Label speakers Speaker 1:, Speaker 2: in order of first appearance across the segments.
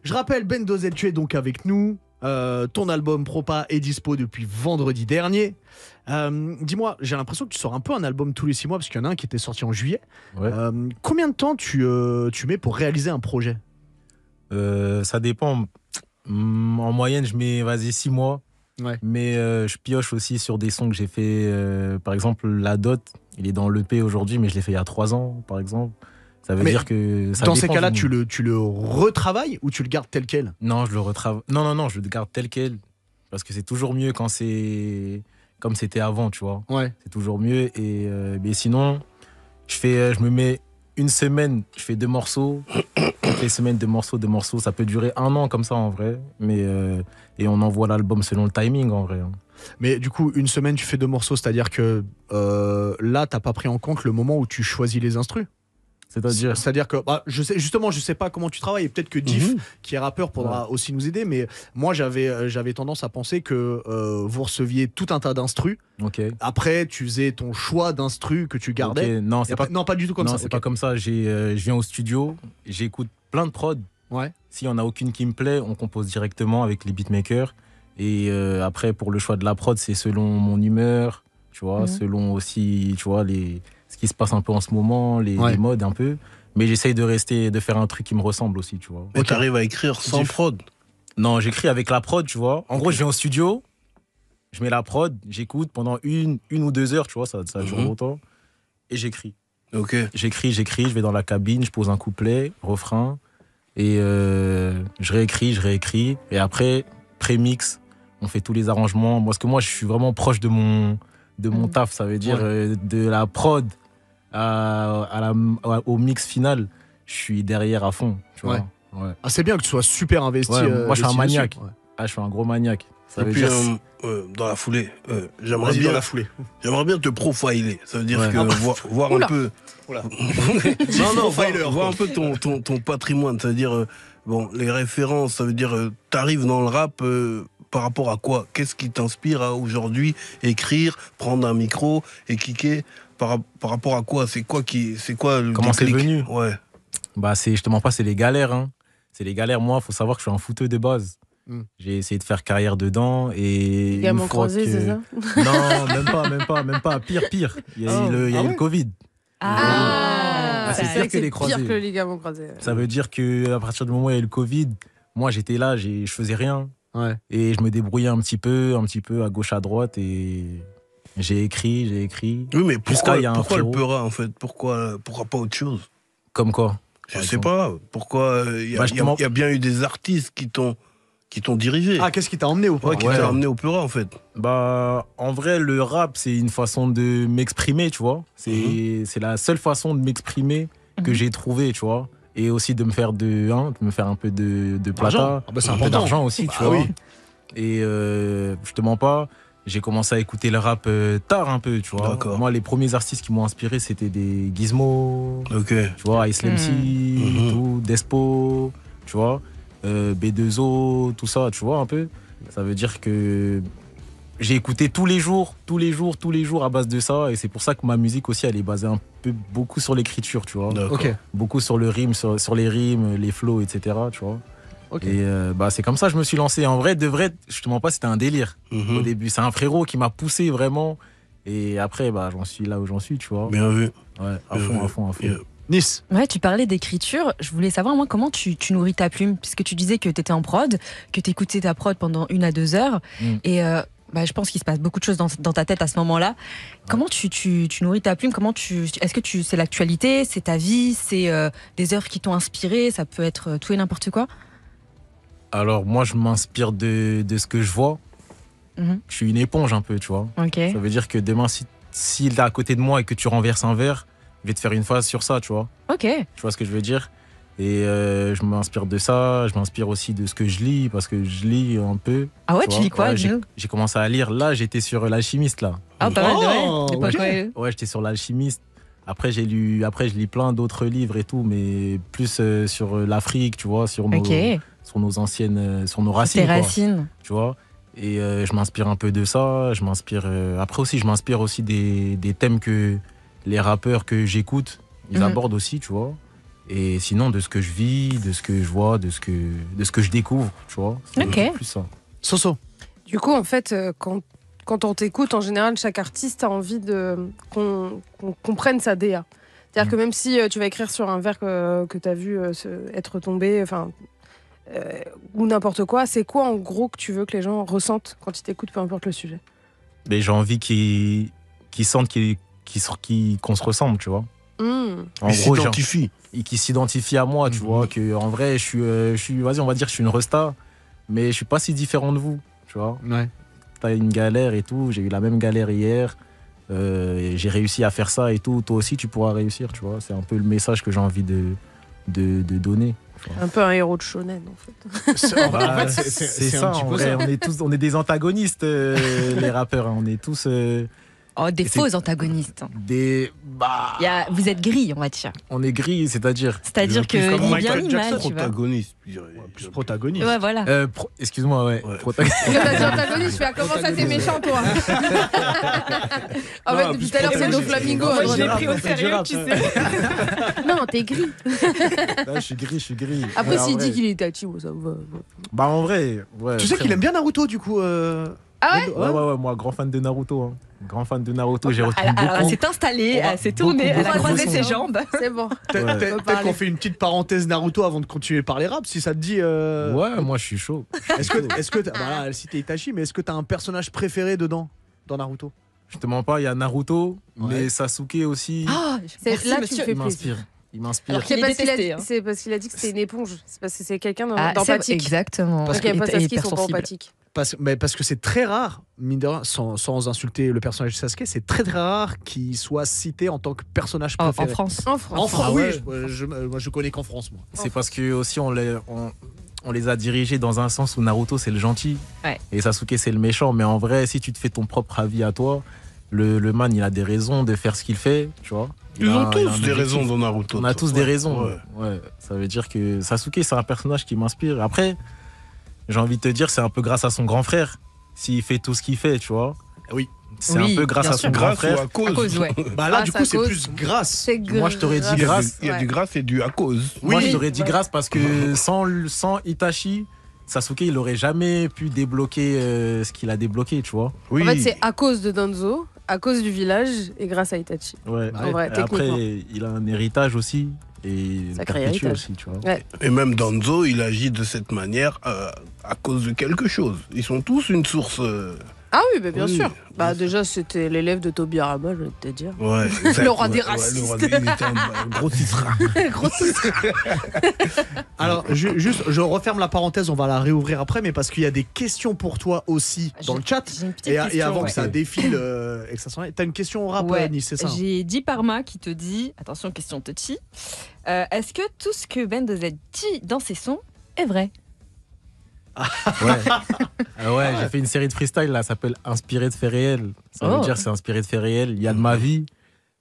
Speaker 1: Je rappelle, Ben Dozel, tu es donc avec nous. Ton album Propa est dispo depuis vendredi dernier. Dis-moi, j'ai l'impression que tu sors un peu un album tous les 6 mois parce qu'il y en a un qui était sorti en juillet.
Speaker 2: Ouais.
Speaker 1: Combien de temps tu mets pour réaliser un projet?
Speaker 2: Ça dépend. En moyenne, je mets 6 mois.
Speaker 1: Ouais.
Speaker 2: Mais je pioche aussi sur des sons que j'ai fait. Par exemple, La Dot, il est dans l'EP aujourd'hui, mais je l'ai fait il y a 3 ans, par exemple. Ça veut dire que ça
Speaker 1: dans
Speaker 2: dépend
Speaker 1: ces cas-là,
Speaker 2: du
Speaker 1: tu le retravailles ou tu le gardes tel quel?
Speaker 2: Non, je le retravaille. Non, je le garde tel quel. Parce que c'est toujours mieux quand c'est comme c'était avant, tu vois.
Speaker 1: Ouais.
Speaker 2: C'est toujours mieux. Et mais sinon, je me mets une semaine, je fais 2 morceaux. Toutes les semaines, 2 morceaux. Ça peut durer 1 an comme ça en vrai. Mais et on envoie l'album selon le timing en vrai.
Speaker 1: Mais du coup, une semaine, tu fais 2 morceaux, c'est-à-dire que là, t'as pas pris en compte le moment où tu choisis les instrus. C'est-à-dire que, je sais pas comment tu travailles, et peut-être que Diff, qui est rappeur, pourra aussi nous aider, mais moi j'avais tendance à penser que vous receviez tout un tas d'instrus.
Speaker 2: Okay.
Speaker 1: Après, tu faisais ton choix d'instrus que tu gardais.
Speaker 2: Okay. Non,
Speaker 1: pas du tout comme ça.
Speaker 2: Non, c'est pas comme ça. Je viens au studio, j'écoute plein de prods.
Speaker 1: Ouais.
Speaker 2: S'il y en a aucune qui me plaît, on compose directement avec les beatmakers. Et après, pour le choix de la prod, c'est selon mon humeur, tu vois, selon aussi, tu vois, ce qui se passe un peu en ce moment, les modes un peu. Mais j'essaye de faire un truc qui me ressemble aussi, tu vois.
Speaker 3: Mais t'arrives à écrire sans prod?
Speaker 2: Non, j'écris avec la prod, tu vois. En gros, je viens au studio, je mets la prod, j'écoute pendant une ou 2 heures, tu vois, ça dure longtemps. Et j'écris.
Speaker 3: Ok.
Speaker 2: J'écris, je vais dans la cabine, je pose un couplet, refrain, et je réécris. Et après, pré-mix, on fait tous les arrangements. Parce que moi, je suis vraiment proche de mon taf, ça veut dire de la prod au mix final, je suis derrière à fond, tu vois. Ouais.
Speaker 1: Ah, c'est bien que tu sois super investi.
Speaker 2: Moi, je suis un maniaque. Je suis un gros maniaque.
Speaker 3: Ça veut dire dans la foulée, j'aimerais bien te profiler. Ça veut dire que voir un peu. Voir un peu ton patrimoine. Ça veut dire les références. Ça veut dire t'arrives dans le rap. Par rapport à quoi? Qu'est-ce qui t'inspire à aujourd'hui écrire, prendre un micro et kicker? Par rapport à quoi? C'est quoi le
Speaker 2: Comment c'est venu?
Speaker 3: Ouais.
Speaker 2: Je te mens pas, c'est les galères. Hein. C'est les galères. Moi, faut savoir que je suis un footeux de base. J'ai essayé de faire carrière dedans et.
Speaker 4: Ligament croisé, c'est ça?
Speaker 2: Non, même pas. Pire. Il y a eu le Covid.
Speaker 4: C'est pire que les croisés. Pire que le ligament croisé.
Speaker 2: Ça veut dire qu'à partir du moment où il y a eu le Covid, moi j'étais là, je faisais rien.
Speaker 1: Ouais.
Speaker 2: Et je me débrouillais un petit peu à gauche, à droite, et j'ai écrit.
Speaker 3: Oui, mais pourquoi le Peura en fait? Pourquoi pas autre chose?
Speaker 2: Comme quoi?
Speaker 3: Je sais pas. Pourquoi il y a bien eu des artistes qui t'ont dirigé.
Speaker 1: Ah, qu'est-ce qui t'a emmené au Peura?
Speaker 3: Qui t'a emmené au Peura en fait?
Speaker 2: En vrai, le rap, c'est une façon de m'exprimer, tu vois. C'est la seule façon de m'exprimer que j'ai trouvé, tu vois. Et aussi de me faire un peu de plata, un peu d'argent aussi, tu vois. Oui. Et je te mens pas, j'ai commencé à écouter le rap tard un peu, tu vois.
Speaker 3: D'accord.
Speaker 2: Moi, les premiers artistes qui m'ont inspiré, c'était des Gizmo,
Speaker 3: tu
Speaker 2: vois, Ice MC, tout, Despo, tu vois, B2O, tout ça, tu vois un peu. Ça veut dire que j'ai écouté tous les jours à base de ça, et c'est pour ça que ma musique aussi, elle est basée beaucoup sur l'écriture, tu vois.
Speaker 1: Okay.
Speaker 2: Beaucoup sur le rime, sur les rimes, les flows, etc., tu vois. Okay. Et c'est comme ça que je me suis lancé. En vrai, je te mens pas, c'était un délire. Au début, c'est un frérot qui m'a poussé vraiment, et après, j'en suis là où j'en suis, tu vois.
Speaker 3: Bien vu.
Speaker 2: Ouais, à fond.
Speaker 1: Nice.
Speaker 4: Ouais, tu parlais d'écriture. Je voulais savoir, moi, comment tu nourris ta plume, puisque tu disais que tu étais en prod, que tu écoutais ta prod pendant 1 à 2 heures, et je pense qu'il se passe beaucoup de choses dans ta tête à ce moment-là. Ouais. Comment tu nourris ta plume? Est-ce que c'est l'actualité, c'est ta vie, c'est des œuvres qui t'ont inspiré? Ça peut être tout et n'importe quoi.
Speaker 2: Alors moi, je m'inspire de ce que je vois. Je suis une éponge un peu, tu vois.
Speaker 4: Okay.
Speaker 2: Ça veut dire que demain, si t'es à côté de moi et que tu renverses un verre, je vais te faire une phase sur ça, tu vois.
Speaker 4: Ok.
Speaker 2: Tu vois ce que je veux dire? Et je m'inspire de ça, je m'inspire aussi de ce que je lis, parce que je lis un peu.
Speaker 4: Ah ouais, tu lis quoi?
Speaker 2: J'ai commencé à lire, là j'étais sur l'alchimiste là.
Speaker 4: Ah, pas mal, ouais.
Speaker 2: Ouais, j'étais sur l'alchimiste. Après je lis plein d'autres livres et tout, mais plus sur l'Afrique, tu vois, sur nos anciennes, sur nos racines.
Speaker 4: Tes racines.
Speaker 2: Quoi, tu vois. Et je m'inspire un peu de ça, après aussi je m'inspire aussi des thèmes que les rappeurs que j'écoute, ils abordent aussi, tu vois. Et sinon, de ce que je vis, de ce que je vois, de ce que je découvre, tu vois. C'est plus ça.
Speaker 1: Soso.
Speaker 5: Du coup, en fait, quand on t'écoute, en général, chaque artiste a envie qu'on comprenne sa DA. C'est-à-dire que même si tu vas écrire sur un verre que tu as vu être tombé, ou n'importe quoi, c'est quoi en gros que tu veux que les gens ressentent quand ils t'écoutent, peu importe le sujet?
Speaker 2: Mais j'ai envie qu'ils sentent qu'on se ressemble, tu vois.
Speaker 3: En gros, s'identifient.
Speaker 2: Et qui s'identifient à moi, tu vois, que en vrai, je suis, vas-y, on va dire que je suis une resta, mais je suis pas si différent de vous, tu vois.
Speaker 1: Ouais.
Speaker 2: T'as une galère et tout, j'ai eu la même galère hier, j'ai réussi à faire ça et tout, toi aussi tu pourras réussir, tu vois. C'est un peu le message que j'ai envie de donner.
Speaker 5: Un peu un héros de shonen, en fait.
Speaker 2: C'est ça, en vrai, on est des antagonistes, les rappeurs, hein. On est tous...
Speaker 4: des faux antagonistes. Vous êtes gris, on va dire.
Speaker 2: On est gris, c'est-à-dire
Speaker 4: que il y a bien l'image, tu vois.
Speaker 3: Protagoniste.
Speaker 1: Plus protagoniste.
Speaker 4: Ouais, voilà.
Speaker 2: Excuse-moi, ouais.
Speaker 5: Protagoniste. T'as dit antagoniste, je fais comment ça, t'es méchant, toi. En fait, depuis tout à l'heure, c'est nos flamingos.
Speaker 4: Moi, je l'ai pris au sérieux, tu sais.
Speaker 5: Non, t'es gris.
Speaker 2: Là, je suis gris.
Speaker 5: Après, s'il dit qu'il est Itachi, ça va.
Speaker 2: Bah, en vrai, ouais.
Speaker 1: Tu sais qu'il aime bien Naruto, du coup.
Speaker 5: Ah ouais?
Speaker 2: Ouais, moi, grand fan de Naruto. Hein. Grand fan de Naruto, j'ai retenu beaucoup.
Speaker 4: Elle s'est installée, elle s'est tournée, elle a croisé ses jambes.
Speaker 5: C'est bon.
Speaker 1: Peut-être qu'on fait une petite parenthèse Naruto avant de continuer par les raps, si ça te dit.
Speaker 2: Ouais, moi je suis chaud.
Speaker 1: Est-ce que voilà, elle citait Itachi, mais est-ce que t'as un personnage préféré dedans, dans Naruto?
Speaker 2: Je te mens pas, il y a Naruto, mais Sasuke aussi.
Speaker 5: Là, tu me fais plaisir.
Speaker 2: Il m'inspire.
Speaker 5: C'est parce qu'il a dit que c'était une éponge. C'est parce que c'est quelqu'un d'empathique.
Speaker 4: Exactement.
Speaker 5: Parce qu'il n'y a pas Sasuke, ils sont pas empathiques.
Speaker 1: Parce que c'est très rare, mine de rien, sans insulter le personnage de Sasuke, c'est très très rare qu'il soit cité en tant que personnage préféré.
Speaker 4: En France.
Speaker 5: En France.
Speaker 1: Oui, moi je connais qu'en France, moi.
Speaker 2: C'est parce que aussi on les a dirigés dans un sens où Naruto c'est le gentil et Sasuke c'est le méchant. Mais en vrai, si tu te fais ton propre avis à toi, le man il a des raisons de faire ce qu'il fait, tu vois.
Speaker 3: Ils ont tous des raisons dans Naruto.
Speaker 2: On a tous des raisons. Ouais. Ça veut dire que Sasuke c'est un personnage qui m'inspire. Après, j'ai envie de te dire, c'est un peu grâce à son grand frère. S'il fait tout ce qu'il fait, tu vois.
Speaker 1: Oui.
Speaker 2: C'est un peu grâce à son grand frère.
Speaker 3: Ou à cause.
Speaker 4: Ouais.
Speaker 1: Bah là, du coup, c'est plus grâce.
Speaker 2: Moi, je t'aurais dit grâce.
Speaker 3: Il y a du grâce et du à cause.
Speaker 2: Moi, je t'aurais dit grâce parce que sans Itachi, Sasuke, il aurait jamais pu débloquer ce qu'il a débloqué, tu vois.
Speaker 3: Oui.
Speaker 5: En fait, c'est à cause de Danzo, à cause du village et grâce à Itachi.
Speaker 2: Ouais.
Speaker 5: En vrai,
Speaker 2: après, il a un héritage aussi. Et
Speaker 5: sacré héritage
Speaker 2: aussi, tu vois.
Speaker 5: Ouais.
Speaker 3: Et même Danzo, il agit de cette manière à cause de quelque chose. Ils sont tous une source.
Speaker 5: Ah oui, mais bien sûr. Bah déjà, c'était l'élève de Tobirama, je vais te dire.
Speaker 3: Ouais.
Speaker 5: Le roi des racistes.
Speaker 3: Le roi il était un gros citron.
Speaker 1: Alors, juste, je referme la parenthèse, on va la réouvrir après, mais parce qu'il y a des questions pour toi aussi dans le chat. Et avant que ça défile et que ça s'en aille. T'as une question au rap, Nice, c'est ça?
Speaker 4: J'ai dit Parma qui te dit, attention, question touchy, est-ce que tout ce que Ben Dozet dit dans ses sons est vrai?
Speaker 2: Ouais, j'ai fait une série de freestyle là, ça s'appelle Inspiré de faits réels. Ça veut dire c'est inspiré de faits réels. Il y a de ma vie,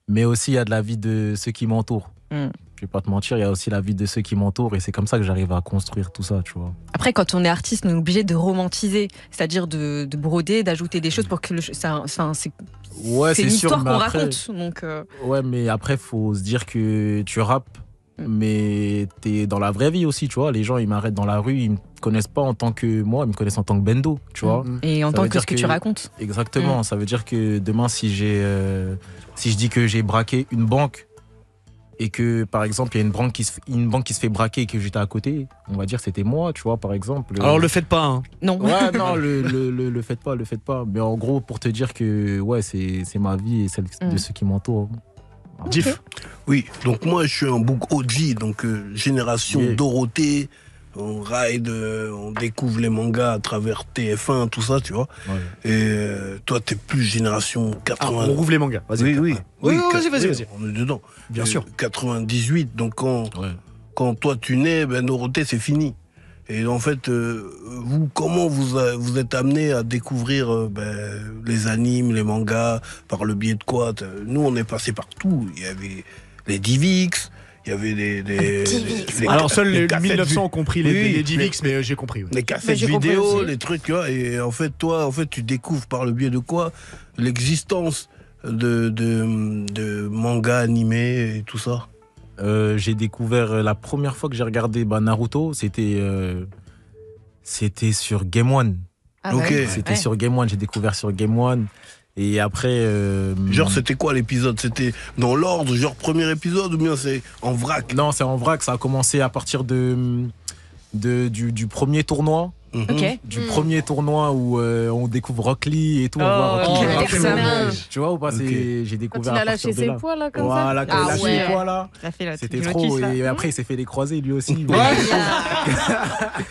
Speaker 2: mais aussi il y a de la vie de ceux qui m'entourent. Je vais pas te mentir, il y a aussi la vie de ceux qui m'entourent et c'est comme ça que j'arrive à construire tout ça, tu vois.
Speaker 4: Après, quand on est artiste, on est obligé de romantiser, c'est-à-dire de broder, d'ajouter des choses pour que c'est une histoire qu'on raconte. Donc,
Speaker 2: ouais, mais après, faut se dire que tu rappes, mais t'es dans la vraie vie aussi, tu vois. Les gens, ils m'arrêtent dans la rue, ils me connaissent pas en tant que moi, ils me connaissent en tant que Bendo, tu vois.
Speaker 4: Et en tant que ce que tu racontes.
Speaker 2: Exactement, ça veut dire que demain, si je dis que j'ai braqué une banque et que, par exemple, il y a une banque qui se fait braquer et que j'étais à côté, on va dire que c'était moi, tu vois, par exemple.
Speaker 1: Alors, le faites pas, hein.
Speaker 4: Non.
Speaker 2: Ouais, non, le faites pas. Mais en gros, pour te dire que, ouais, c'est ma vie et celle de ceux qui m'entourent.
Speaker 1: Diff.
Speaker 3: Oui, donc moi je suis un book OG, donc génération Dorothée, on ride, on découvre les mangas à travers TF1, tout ça, tu vois. Ouais. Et toi t'es plus génération 80.
Speaker 1: On rouvre les mangas, vas-y.
Speaker 3: Oui,
Speaker 1: vas-y.
Speaker 3: On est dedans.
Speaker 1: Bien sûr.
Speaker 3: 98, donc quand toi tu nais, ben Dorothée c'est fini. Et en fait, vous, comment vous êtes amené à découvrir les animes, les mangas, par le biais de quoi? Nous, on est passé partout. Il y avait les Divix, il y avait les
Speaker 1: alors, seuls les
Speaker 3: 1900
Speaker 1: ont compris les Divix, mais j'ai compris.
Speaker 3: Les cassettes vidéo, les trucs, tu vois. Et en fait, toi, tu découvres par le biais de quoi l'existence de mangas animés et tout ça.
Speaker 2: J'ai découvert la première fois que j'ai regardé Naruto, c'était sur Game One.
Speaker 5: Ah
Speaker 3: Ok.
Speaker 5: ouais.
Speaker 2: C'était sur Game One, j'ai découvert sur Game One. Et après.
Speaker 3: Genre, c'était quoi l'épisode? C'était dans l'ordre, genre premier épisode ou bien c'est en vrac?
Speaker 2: Non, c'est en vrac, ça a commencé à partir du premier tournoi.
Speaker 4: Ok.
Speaker 2: Du premier tournoi où on découvre Rock Lee et tout. on
Speaker 4: Oh,
Speaker 2: voit Rock Lee.
Speaker 4: quel personnage.
Speaker 2: Tu vois ou pas,
Speaker 3: Ok.
Speaker 2: j'ai
Speaker 5: Quand
Speaker 2: découvert
Speaker 5: il a
Speaker 2: à partir
Speaker 5: lâché
Speaker 2: de
Speaker 5: ses
Speaker 2: là.
Speaker 5: poids là comme
Speaker 2: Voilà,
Speaker 5: ça.
Speaker 2: quand il a lâché
Speaker 4: ouais.
Speaker 2: les poids là.
Speaker 4: Ça fait la
Speaker 2: C'était
Speaker 4: du
Speaker 2: trop.
Speaker 4: lotus, là.
Speaker 2: Et après, il s'est fait les croisés lui aussi.
Speaker 5: Bah,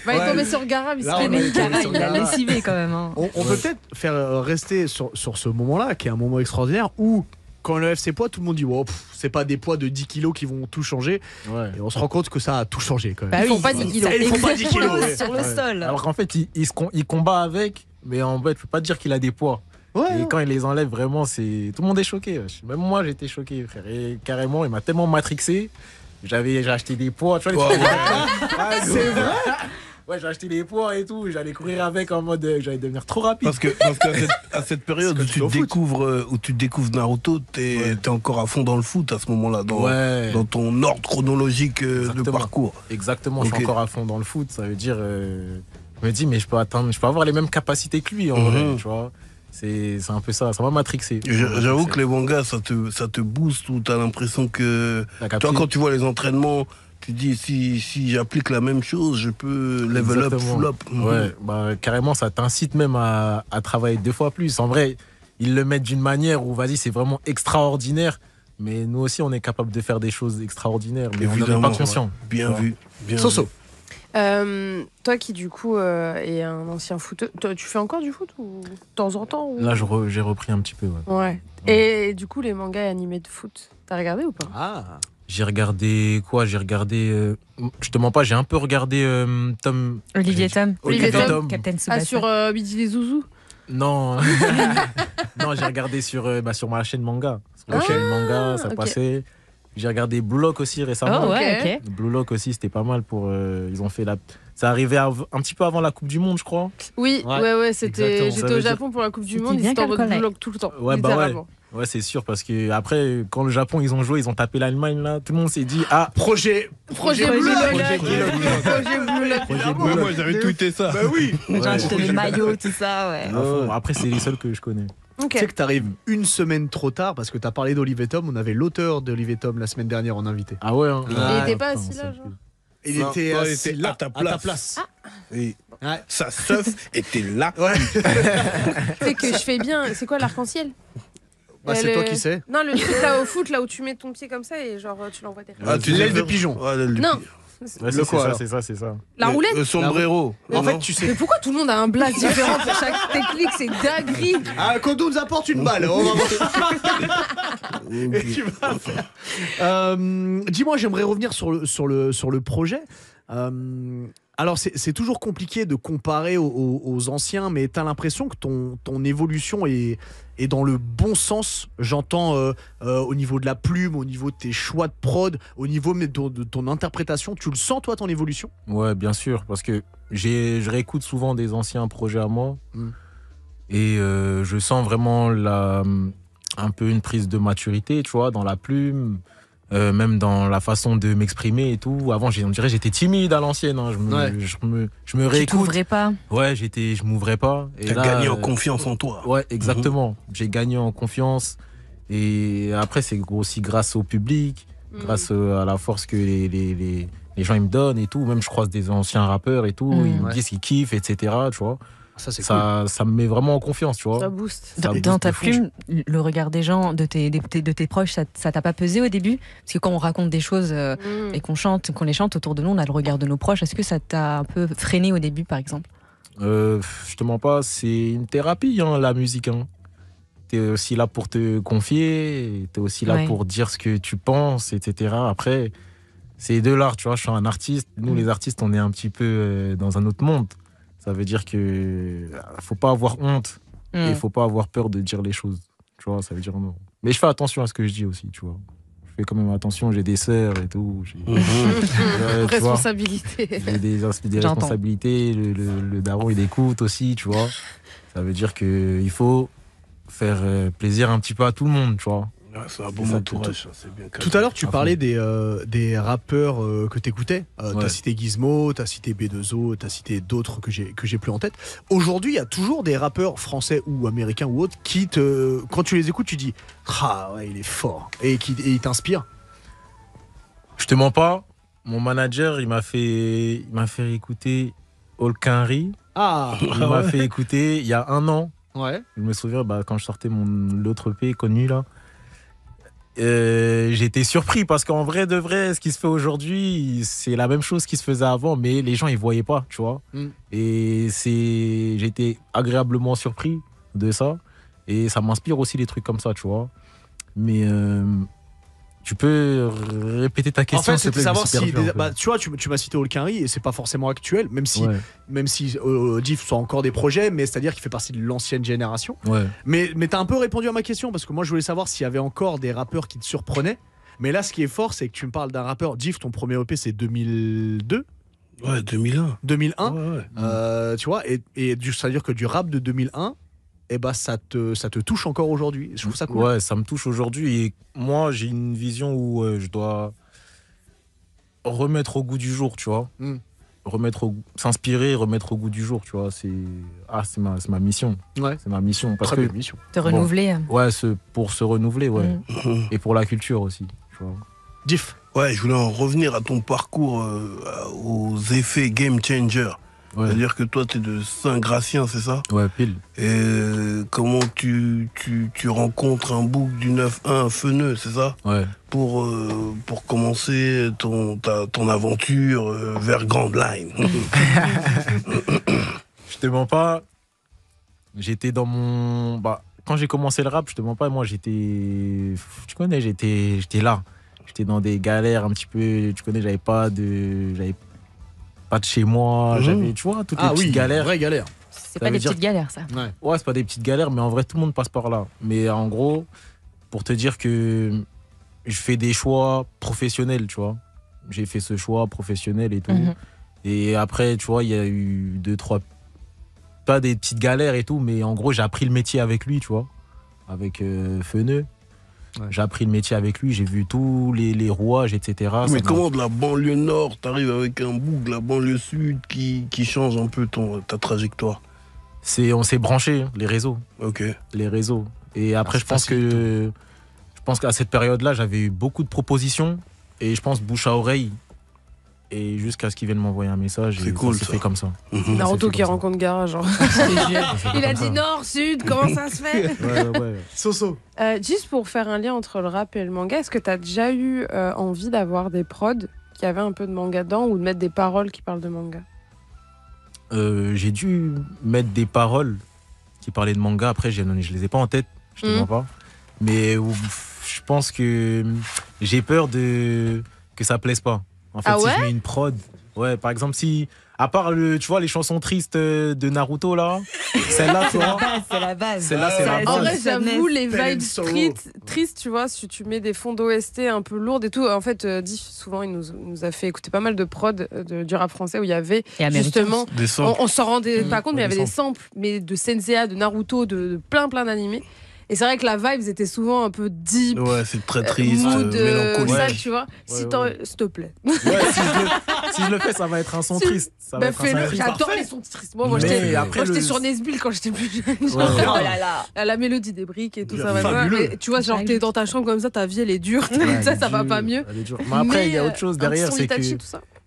Speaker 5: il est tombé sur Garam, il
Speaker 1: Là,
Speaker 5: s'est
Speaker 1: on
Speaker 5: fait
Speaker 1: est
Speaker 5: des
Speaker 1: tombé
Speaker 4: Cara,
Speaker 1: sur
Speaker 4: il a
Speaker 1: Gara.
Speaker 4: lessivé quand même. Hein.
Speaker 1: On peut peut-être faire rester sur ce moment-là, qui est un moment extraordinaire, où quand on lève ses poids, tout le monde dit wow, c'est pas des poids de 10 kilos qui vont tout changer.
Speaker 2: Ouais.
Speaker 1: Et on se rend compte que ça a tout changé quand même.
Speaker 4: Bah
Speaker 5: Ils font
Speaker 4: oui,
Speaker 5: pas 10 kilos.
Speaker 1: Ils font pas 10 kilos. Ouais.
Speaker 4: Sur le sol.
Speaker 2: Alors qu'en fait, il combat avec, mais en fait, je peux pas dire qu'il a des poids.
Speaker 1: Ouais.
Speaker 2: Et quand il les enlève, vraiment, tout le monde est choqué. Wesh. Même moi, j'étais choqué, frère. Et carrément, il m'a tellement matrixé. J'ai acheté des poids. Tu vois,
Speaker 3: Ouais,
Speaker 1: C'est vrai.
Speaker 2: Ouais, j'ai acheté des poids et tout. J'allais courir avec en mode, j'allais devenir trop rapide.
Speaker 3: Parce qu'à cette période
Speaker 1: Parce
Speaker 3: où
Speaker 1: que tu
Speaker 3: tu,
Speaker 1: fais au foot.
Speaker 3: découvres Naruto, t'es encore à fond dans le foot à ce moment-là,
Speaker 2: Ouais.
Speaker 3: dans ton ordre chronologique de
Speaker 2: Exactement.
Speaker 3: parcours.
Speaker 2: Exactement, je
Speaker 3: Ok.
Speaker 2: suis encore à fond dans le foot. Ça veut dire, je me dis, mais je peux avoir les mêmes capacités que lui en vrai, tu vois. C'est un peu ça. Ça m'a matrixé.
Speaker 3: J'avoue que les mangas, ça te booste ou t'as l'impression que.
Speaker 2: T'as capté.
Speaker 3: Toi, quand tu vois les entraînements, tu dis si j'applique la même chose, je peux level up,
Speaker 2: Exactement.
Speaker 3: full up.
Speaker 2: Ouais, carrément, ça t'incite même à travailler 2 fois plus. En vrai, ils le mettent d'une manière où, vas-y, c'est vraiment extraordinaire. Mais nous aussi, on est capable de faire des choses extraordinaires. Mais on n'en est
Speaker 3: Évidemment,
Speaker 2: pas conscient.
Speaker 3: ouais. Bien
Speaker 2: Ouais.
Speaker 3: vu. Bien
Speaker 1: Soso.
Speaker 3: vu.
Speaker 5: Toi qui du coup est un ancien footeur, toi, tu fais encore du foot ou de temps en temps ou...
Speaker 2: Là, j'ai repris un petit peu. Ouais.
Speaker 5: Ouais. Et du coup les mangas animés de foot, t'as regardé ou pas?
Speaker 1: Ah.
Speaker 2: J'ai regardé quoi? Je te mens pas, j'ai un peu regardé Tom.
Speaker 4: Olivier Tom.
Speaker 5: Olivier
Speaker 2: Tom.
Speaker 4: Captain
Speaker 5: Ah
Speaker 4: Tsubasa.
Speaker 5: sur Midi les Zouzous.
Speaker 2: Non. Non, j'ai regardé sur ma chaîne manga. Sur ma chaîne manga, ça
Speaker 5: ok.
Speaker 2: passait. J'ai regardé Blue Lock aussi récemment.
Speaker 4: Oh ouais, ok.
Speaker 2: Blue Lock aussi, c'était pas mal pour. Ils ont fait la. Ça arrivait un petit peu avant la Coupe du Monde, je crois.
Speaker 5: Oui,
Speaker 1: Ouais,
Speaker 5: ouais,
Speaker 2: exactement. Ça
Speaker 5: j'étais
Speaker 2: veut
Speaker 5: au
Speaker 2: dire-
Speaker 5: Japon pour la Coupe du
Speaker 4: C'était
Speaker 5: Monde, ils
Speaker 4: bien
Speaker 5: étaient en mode
Speaker 4: calculé.
Speaker 5: vlog tout le temps.
Speaker 2: Ouais, bah ouais.
Speaker 5: littéralement.
Speaker 2: Ouais, c'est sûr, parce que après, quand le Japon, ils ont joué, ils ont tapé l'Allemagne, là, tout le monde s'est dit, ah,
Speaker 1: Projet
Speaker 5: Bleu
Speaker 1: Projet
Speaker 5: Lock.
Speaker 1: Bleu Lock.
Speaker 5: Projet Bleu Lock.
Speaker 2: Projet
Speaker 3: Ouais, moi, j'avais tweeté ça.
Speaker 1: Bah oui.
Speaker 4: J'ai acheté les maillots, tout ça, ouais.
Speaker 2: à fond. Après, c'est les seuls que je connais.
Speaker 5: Ok.
Speaker 1: Tu sais que t'arrives une semaine trop tard parce que t'as parlé d'Olivier Tom. On avait l'auteur d'Olivier Tom la semaine dernière en invité.
Speaker 2: Ah ouais, hein.
Speaker 5: Il
Speaker 1: Ah,
Speaker 5: était pas
Speaker 2: putain,
Speaker 5: assis
Speaker 2: ça
Speaker 5: là,
Speaker 2: me
Speaker 5: genre
Speaker 2: fait-
Speaker 1: Il
Speaker 3: Non,
Speaker 1: était
Speaker 3: non, il
Speaker 1: assis
Speaker 3: était
Speaker 1: là,
Speaker 3: à ta place. Oui.
Speaker 1: Ouais.
Speaker 3: Sa seuf était là.
Speaker 1: Ouais.
Speaker 5: C'est que je fais bien. C'est quoi l'arc-en-ciel?
Speaker 1: Bah, c'est toi qui sais.
Speaker 5: Non, le truc là au foot, là où tu mets ton pied comme ça et genre tu l'envoies derrière.
Speaker 3: Ah, tu
Speaker 1: L'aile
Speaker 3: sais
Speaker 1: de
Speaker 3: faire-
Speaker 1: pigeon.
Speaker 3: Ouais, l'aile de
Speaker 5: Non.
Speaker 3: pigeon.
Speaker 2: Ouais,
Speaker 1: Le quoi,
Speaker 2: c'est ça.
Speaker 5: La roulette.
Speaker 3: Le sombrero.
Speaker 1: En
Speaker 3: Non,
Speaker 1: fait,
Speaker 3: non.
Speaker 1: tu sais.
Speaker 5: Mais pourquoi tout le monde a un blaze différent pour chaque technique? C'est dinguerie.
Speaker 1: Ah, qu'on nous apporte une balle. On va voir. Et tu vas faire. Dis-moi, j'aimerais revenir sur le projet. Alors, c'est toujours compliqué de comparer aux anciens, mais tu as l'impression que ton évolution est dans le bon sens. J'entends au niveau de la plume, au niveau de tes choix de prod, au niveau de ton interprétation. Tu le sens, toi, ton évolution?
Speaker 2: Ouais, bien sûr, parce que je réécoute souvent des anciens projets à moi.
Speaker 1: Mm.
Speaker 2: Et je sens vraiment un peu une prise de maturité, tu vois, dans la plume. Même dans la façon de m'exprimer et tout. Avant, on dirait que j'étais timide à l'ancienne. Hein.
Speaker 1: Ouais.
Speaker 2: Je me
Speaker 4: Tu
Speaker 2: réécoute.
Speaker 4: t'ouvrais pas.
Speaker 2: Ouais, je m'ouvrais pas. Et
Speaker 3: T'as
Speaker 2: là,
Speaker 3: gagné en confiance en toi.
Speaker 2: Ouais, exactement. J'ai gagné en confiance. Et après, c'est aussi grâce au public, grâce à la force que les gens ils me donnent et tout. Même je croise des anciens rappeurs et tout. Ils me
Speaker 1: Ouais.
Speaker 2: disent qu'ils kiffent, etc. Tu vois.
Speaker 1: Ça, c'est cool.
Speaker 2: Ça me met vraiment en confiance, tu vois.
Speaker 5: Ça boost.
Speaker 2: Ça
Speaker 4: Dans
Speaker 2: booste
Speaker 4: ta
Speaker 2: de fou.
Speaker 4: plume, le regard des gens, de tes proches, ça t'a pas pesé au début? Parce que quand on raconte des choses et qu'on les chante autour de nous, on a le regard de nos proches. Est-ce que ça t'a un peu freiné au début, par exemple?
Speaker 2: Je te mens pas, c'est une thérapie, hein, la musique. Hein. T'es aussi là pour te confier, t'es aussi là
Speaker 4: Ouais.
Speaker 2: pour dire ce que tu penses, etc. Après, c'est de l'art, tu vois. Je suis un artiste. Nous, les artistes, on est un petit peu dans un autre monde. Ça veut dire que faut pas avoir honte et il faut pas avoir peur de dire les choses. Tu vois, ça veut dire non. Mais je fais attention à ce que je dis aussi, tu vois. Je fais quand même attention, j'ai des sœurs et tout. Tu vois,
Speaker 5: Responsabilité.
Speaker 2: j'ai des
Speaker 4: J'entends.
Speaker 2: responsabilités, le daron il écoute aussi, tu vois. Ça veut dire qu'il faut faire plaisir un petit peu à tout le monde, tu vois.
Speaker 3: C'est un bon entourage, c'est bien.
Speaker 1: Tout à l'heure, tu parlais des rappeurs que t'écoutais. T'as cité Gizmo, t'as cité B2O, t'as cité d'autres que j'ai plus en tête. Aujourd'hui, il y a toujours des rappeurs français ou américains ou autres qui quand tu les écoutes, tu dis ah ouais, il est fort et il t'inspire.
Speaker 2: Je te mens pas. Mon manager, il m'a fait écouter Olkinry.
Speaker 1: Ah.
Speaker 2: Il m'a fait écouter il y a 1 an.
Speaker 1: Ouais.
Speaker 2: Je me souviens quand je sortais l'autre EP connu là. J'étais surpris parce qu'en vrai de vrai, ce qui se fait aujourd'hui, c'est la même chose qui se faisait avant, mais les gens ils voyaient pas, tu vois. Et j'étais agréablement surpris de ça, et ça m'inspire aussi des trucs comme ça, tu vois. Mais tu peux répéter ta question.
Speaker 1: En fait, c'était savoir si tu vois, tu m'as cité Olkinry et c'est pas forcément actuel, même si Diff sont encore des projets, mais c'est-à-dire qu'il fait partie de l'ancienne génération.
Speaker 2: Ouais.
Speaker 1: Mais t'as un peu répondu à ma question parce que moi je voulais savoir s'il y avait encore des rappeurs qui te surprenaient. Mais là, ce qui est fort, c'est que tu me parles d'un rappeur. Diff, ton premier EP, c'est 2002.
Speaker 3: Ouais, 2001.
Speaker 1: 2001. Ouais. Tu vois, ça veut dire que du rap de 2001. Et bah ça te touche encore aujourd'hui. Je trouve ça cool.
Speaker 2: Ouais, ça me touche aujourd'hui. Et moi, j'ai une vision où je dois remettre au goût du jour, tu vois. S'inspirer, remettre au goût du jour, tu vois. C'est ma mission.
Speaker 1: Ouais.
Speaker 2: C'est ma mission.
Speaker 1: Très belle mission.
Speaker 4: Te renouveler.
Speaker 2: Ouais, pour se renouveler, ouais. Et pour la culture aussi, tu vois.
Speaker 1: Diff.
Speaker 3: Ouais, je voulais en revenir à ton parcours, aux effets game changer. Ouais. C'est-à-dire que toi, t'es de Saint-Gratien, c'est ça?
Speaker 2: Ouais, pile.
Speaker 3: Et comment tu rencontres un bouc du 9-1 Feneux, c'est ça?
Speaker 2: Ouais.
Speaker 3: Pour commencer ton aventure vers Grand Line.
Speaker 2: Je te mens pas. J'étais dans mon... quand j'ai commencé le rap, je te mens pas, moi j'étais... Tu connais, j'étais là. J'étais dans des galères un petit peu... Tu connais, j'avais pas de chez moi, j'avais, tu vois, toutes les petites galères.
Speaker 1: Vraie galère.
Speaker 4: C'est pas des petites galères, ça.
Speaker 2: Ouais, c'est pas des petites galères, mais en vrai, tout le monde passe par là. Mais en gros, pour te dire que je fais des choix professionnels, tu vois. J'ai fait ce choix professionnel et tout. Et après, tu vois, il y a eu 2-3... Pas des petites galères et tout, mais en gros, j'ai appris le métier avec lui, tu vois. Avec Feneux. Ouais. J'ai appris le métier avec lui, j'ai vu tous les rouages, etc.
Speaker 3: Mais comment de la banlieue nord, t'arrives avec un bout de la banlieue sud qui change un peu ta trajectoire?
Speaker 2: On s'est branché, les réseaux.
Speaker 3: Ok.
Speaker 2: Les réseaux. Et après, je pense qu'à cette période-là, j'avais eu beaucoup de propositions. Et je pense bouche à oreille. Et jusqu'à ce qu'ils viennent m'envoyer un message.
Speaker 3: C'est cool,
Speaker 2: ça s'est fait comme ça.
Speaker 5: Naruto qui rencontre Gara, genre. Il a dit nord, sud, comment ça se fait?
Speaker 2: Ouais.
Speaker 1: Soso.
Speaker 5: Juste pour faire un lien entre le rap et le manga, est-ce que tu as déjà eu envie d'avoir des prods qui avaient un peu de manga dedans ou de mettre des paroles qui parlent de manga?
Speaker 2: J'ai dû mettre des paroles qui parlaient de manga. Après, je les ai pas en tête, je te mens pas. Mais je pense que j'ai peur que ça plaise pas. En fait, si je mets une prod, par exemple, à part tu vois, les chansons tristes de Naruto là, celle-là, tu vois.
Speaker 4: C'est la base.
Speaker 2: Celle-là, c'est la base.
Speaker 5: En vrai, j'avoue, les vibes tristes, tu vois, si tu mets des fonds d'OST un peu lourdes et tout. En fait, Diff, souvent, il nous a fait écouter pas mal de prod du rap français où il y avait justement. On s'en rendait pas compte, mais il y avait des samples, mais de Senseiya, de Naruto, de plein d'animés. Et c'est vrai que la vibe était souvent un peu deep.
Speaker 3: Ouais, c'est très triste, mélancolique.
Speaker 5: Ça, tu vois. S'il te plaît.
Speaker 2: Ouais, si je le fais, ça va être un son triste.
Speaker 5: J'adore les sons tristes. Moi, j'étais sur Nesbill quand j'étais plus jeune. Oh là là. La mélodie des briques et tout ça. Mais tu vois, genre, t'es dans ta chambre comme ça, ta vie, elle est dure. Ça va pas mieux.
Speaker 2: Mais après, il y a autre chose derrière.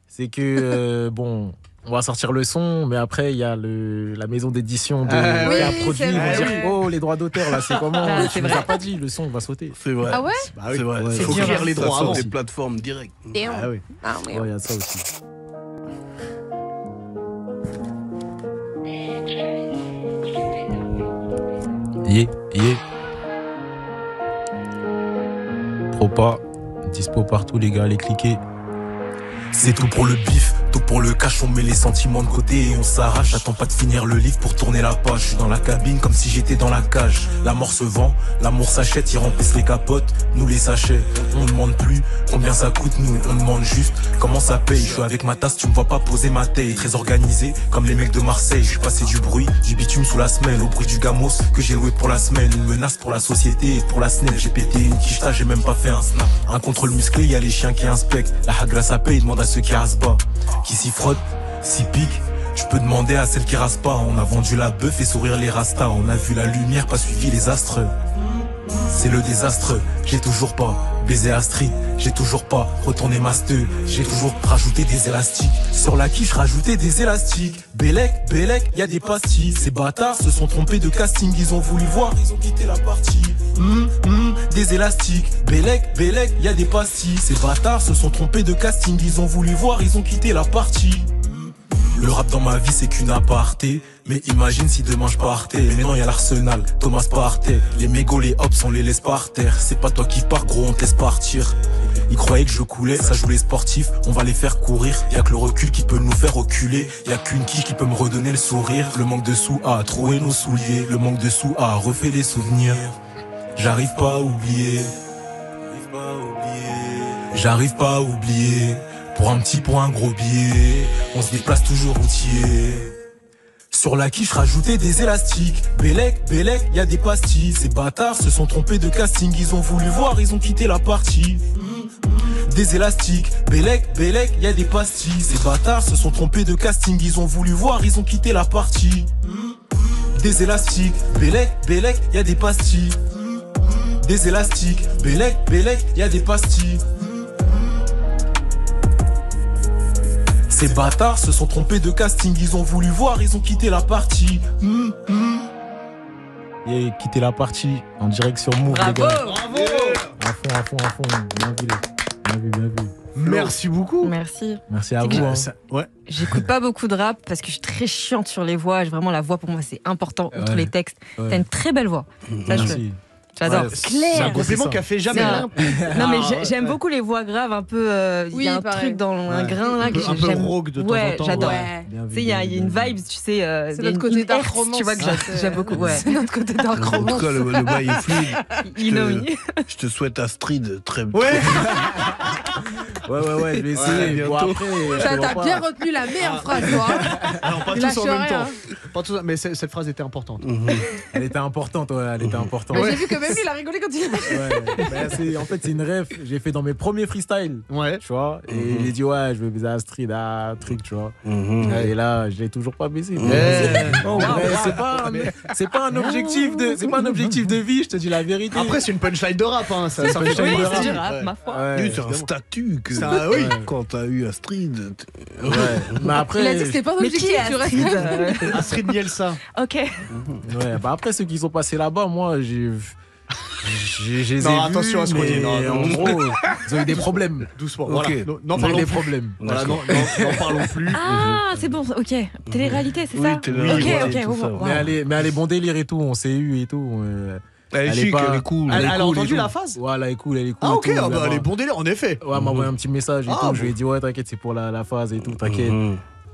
Speaker 2: C'est que, bon... On va sortir le son, mais après, il y a la maison d'édition qui a produit. Ils vont dire, oh, les droits d'auteur, là, c'est comment? Tu nous as pas dit, le son va sauter.
Speaker 3: C'est vrai.
Speaker 5: Ah ouais?
Speaker 3: C'est vrai.
Speaker 1: Il faut créer les droits avant.
Speaker 3: Des plateformes directes.
Speaker 1: Ah oui.
Speaker 2: Il y a ça aussi. Trop pas. Dispo partout, les gars, allez cliquer.
Speaker 6: C'est tout pour le bif.
Speaker 2: Tout pour le cash, on met les sentiments de côté et on s'arrache. J'attends pas de finir le livre pour tourner la page. Je suis dans la cabine comme si j'étais dans la cage. La mort se vend, l'amour s'achète, ils remplissent les capotes, nous les sachets. On demande plus combien ça coûte, nous on demande juste comment ça paye. Je suis avec ma tasse, tu me vois pas poser ma taille. Très organisé comme les mecs de Marseille. Je suis passé du bruit, du bitume sous la semelle au bruit du gamos que j'ai loué pour la semaine. Une menace pour la société et pour la snelle. J'ai pété une quicheta, j'ai même pas fait un snap. Un contrôle musclé, y'a les chiens qui inspectent. La hagra ça paye, demande à ceux qui rasent pas. Qui s'y frottent, s'y piquent. Tu peux demander à celles qui rasent pas. On a vendu la bœuf et sourire les rastas. On a vu la lumière, pas suivi les astres. C'est le désastre, j'ai toujours pas baisé Astrid, j'ai toujours pas retourné master, j'ai toujours rajouté des élastiques. Sur la quiche, rajouté des élastiques. Bélec, y'a des pastilles. Ces bâtards se sont trompés de casting, ils ont voulu voir, ils ont quitté la partie. Des élastiques. Bélec, y'a des pastilles. Ces bâtards se sont trompés de casting, ils ont voulu voir, ils ont quitté la partie. Le rap dans ma vie c'est qu'une aparté. Mais imagine si demain je partais. Mais non y'a l'Arsenal, Thomas Partey. Les mégots, les hops, on les laisse par terre. C'est pas toi qui pars gros, on te laisse partir. Ils croyaient que je coulais, ça joue les sportifs. On va les faire courir, y'a que le recul qui peut nous faire reculer. Y'a qu'une quiche qui peut me redonner le sourire. Le manque de sous a troué nos souliers. Le manque de sous a refait les souvenirs. J'arrive pas à oublier. J'arrive pas à oublier. Pour un petit, pour un gros billet, on se déplace toujours routier. Sur la quiche, rajouter des élastiques. Bélec, y'a des pastilles. Ces bâtards se sont trompés de casting. Ils ont voulu voir, ils ont quitté la partie. Des élastiques. Bélec, y'a des pastilles. Ces bâtards se sont trompés de casting. Ils ont voulu voir, ils ont quitté la partie. Des élastiques. Bélec, y'a des pastilles. Des élastiques. Bélec, y'a des pastilles. Ces bâtards se sont trompés de casting, ils ont voulu voir, ils ont quitté la partie. Yeah, quitté la partie en direct sur Move, les gars.
Speaker 1: Bravo.
Speaker 2: À fond. Bien vu.
Speaker 1: Merci beaucoup.
Speaker 4: Merci.
Speaker 2: Merci à vous.
Speaker 1: Ouais.
Speaker 4: J'écoute pas beaucoup de rap parce que je suis très chiante sur les voix. Vraiment, la voix pour moi c'est important outre les textes. T'as une très belle voix. Ça,
Speaker 2: Merci.
Speaker 4: J'adore.
Speaker 1: Ouais, c'est un compliment qu'elle fait jamais.
Speaker 4: Non mais j'aime beaucoup les voix graves un peu. Il y a un truc dans un grain là que
Speaker 1: un peu rock de temps en temps.
Speaker 4: J'adore.
Speaker 5: Ouais.
Speaker 4: Tu sais, il y a une vibe, tu sais.
Speaker 5: C'est notre côté dark romance.
Speaker 4: Tu vois que j'aime beaucoup. Ouais.
Speaker 5: C'est notre côté dark
Speaker 3: En tout
Speaker 5: romance.
Speaker 3: cas, le bail est fluide. Je te souhaite Astrid très bien.
Speaker 1: Ouais.
Speaker 2: Ouais, je vais essayer. Bon, après,
Speaker 5: T'as bien retenu la meilleure phrase, toi.
Speaker 1: Alors, pas
Speaker 5: Lâche
Speaker 1: tous en même
Speaker 5: rien.
Speaker 1: temps. Pas tous, mais cette phrase était importante.
Speaker 2: Elle était importante, elle était importante.
Speaker 5: Mais j'ai vu que même lui, il a rigolé quand il a
Speaker 2: Ouais. En fait, c'est une ref. J'ai fait dans mes premiers freestyles.
Speaker 1: Ouais.
Speaker 2: Tu vois. Et j'ai dit, ouais, je vais baiser Astrid, truc, tu vois. Et là, je l'ai toujours pas baisé. C'est pas un objectif de vie, je te dis la vérité.
Speaker 1: Après, c'est une punchline de rap. Hein. Ça fait
Speaker 4: Oui,
Speaker 1: punchline de
Speaker 4: c'est du
Speaker 1: rap.
Speaker 4: rap, ma foi.
Speaker 2: Ouais.
Speaker 3: C'est un statut que
Speaker 1: oui.
Speaker 3: quand t'as eu Astrid.
Speaker 2: Ouais. Mais après,
Speaker 5: Il a dit que c'était pas un
Speaker 4: Mais qui
Speaker 5: objectif,
Speaker 4: est
Speaker 5: tu restes.
Speaker 4: Astrid
Speaker 1: Astrid Nielsa.
Speaker 4: Ok.
Speaker 2: ouais, bah après ceux qui sont passés là-bas, moi j'ai
Speaker 1: Non, attention à ce qu'on dit. Non,
Speaker 2: en gros, ils ont eu des problèmes.
Speaker 1: Doucement.
Speaker 3: Ok.
Speaker 1: Voilà. N'en
Speaker 2: Ils ont eu
Speaker 1: parlons
Speaker 2: des
Speaker 1: plus.
Speaker 2: problèmes.
Speaker 1: Voilà, n'en parlons plus.
Speaker 4: Ah, c'est bon, ok. Télé-réalité, c'est ça
Speaker 3: télé-réalité,
Speaker 4: Ok,
Speaker 3: tout ça,
Speaker 4: wow.
Speaker 2: Mais elle est bon délire et tout, on s'est eu et tout.
Speaker 3: Elle est chic, elle est cool.
Speaker 1: Elle a
Speaker 2: cool et
Speaker 1: entendu
Speaker 2: tout.
Speaker 1: la phase.
Speaker 2: Ouais, elle est cool.
Speaker 1: Ah, ok,
Speaker 2: et tout.
Speaker 1: elle est bon délire, en effet.
Speaker 2: Ouais, elle m'a envoyé un petit message et
Speaker 1: Ah,
Speaker 2: tout.
Speaker 1: bon.
Speaker 2: Je lui ai dit, ouais, t'inquiète, c'est pour la phase et tout, t'inquiète.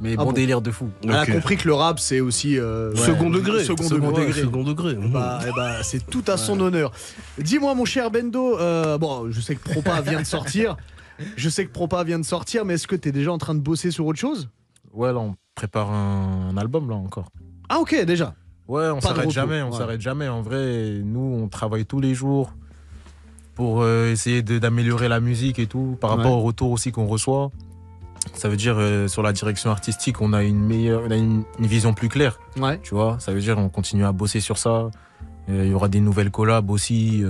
Speaker 2: Mais
Speaker 1: Ah
Speaker 2: bon
Speaker 1: bon.
Speaker 2: délire de fou.
Speaker 1: Elle a compris que le rap, c'est aussi.
Speaker 3: Second degré.
Speaker 1: Second
Speaker 3: degré.
Speaker 1: C'est tout à son honneur. Dis-moi, mon cher Bendo, bon, je sais que Propa vient de sortir. Mais est-ce que t'es déjà en train de bosser sur autre chose?
Speaker 2: Ouais, là, on prépare un album, là, encore.
Speaker 1: Ah, ok, déjà.
Speaker 2: Ouais, on
Speaker 1: Pas de
Speaker 2: s'arrête
Speaker 1: repos.
Speaker 2: jamais,
Speaker 1: Ouais.
Speaker 2: s'arrête jamais. En vrai, nous, on travaille tous les jours pour essayer d'améliorer la musique et tout, par rapport au retour aussi qu'on reçoit. Ça veut dire, sur la direction artistique, on a une vision plus claire,
Speaker 1: Ouais.
Speaker 2: tu vois. Ça veut dire, on continue à bosser sur ça. Il y aura des nouvelles collabs aussi.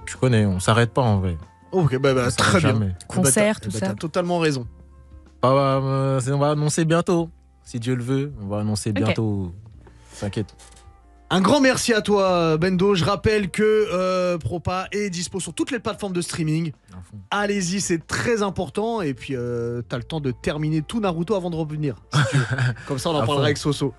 Speaker 2: Tu connais, on s'arrête pas en vrai.
Speaker 1: Ok,
Speaker 2: On
Speaker 1: très
Speaker 2: s'arrête
Speaker 1: bien.
Speaker 2: jamais.
Speaker 4: Concert, tout ça.
Speaker 1: T'as totalement raison.
Speaker 2: On va annoncer bientôt, si Dieu le veut. On va annoncer bientôt. T'inquiète.
Speaker 1: Un grand merci à toi, Bendo. Je rappelle que Propa est dispo sur toutes les plateformes de streaming.
Speaker 2: À fond.
Speaker 1: Allez-y, c'est très important. Et puis, t'as le temps de terminer tout Naruto avant de revenir. Si tu veux. Comme ça, on en
Speaker 2: À
Speaker 1: parlera
Speaker 2: fond.
Speaker 1: avec Soso.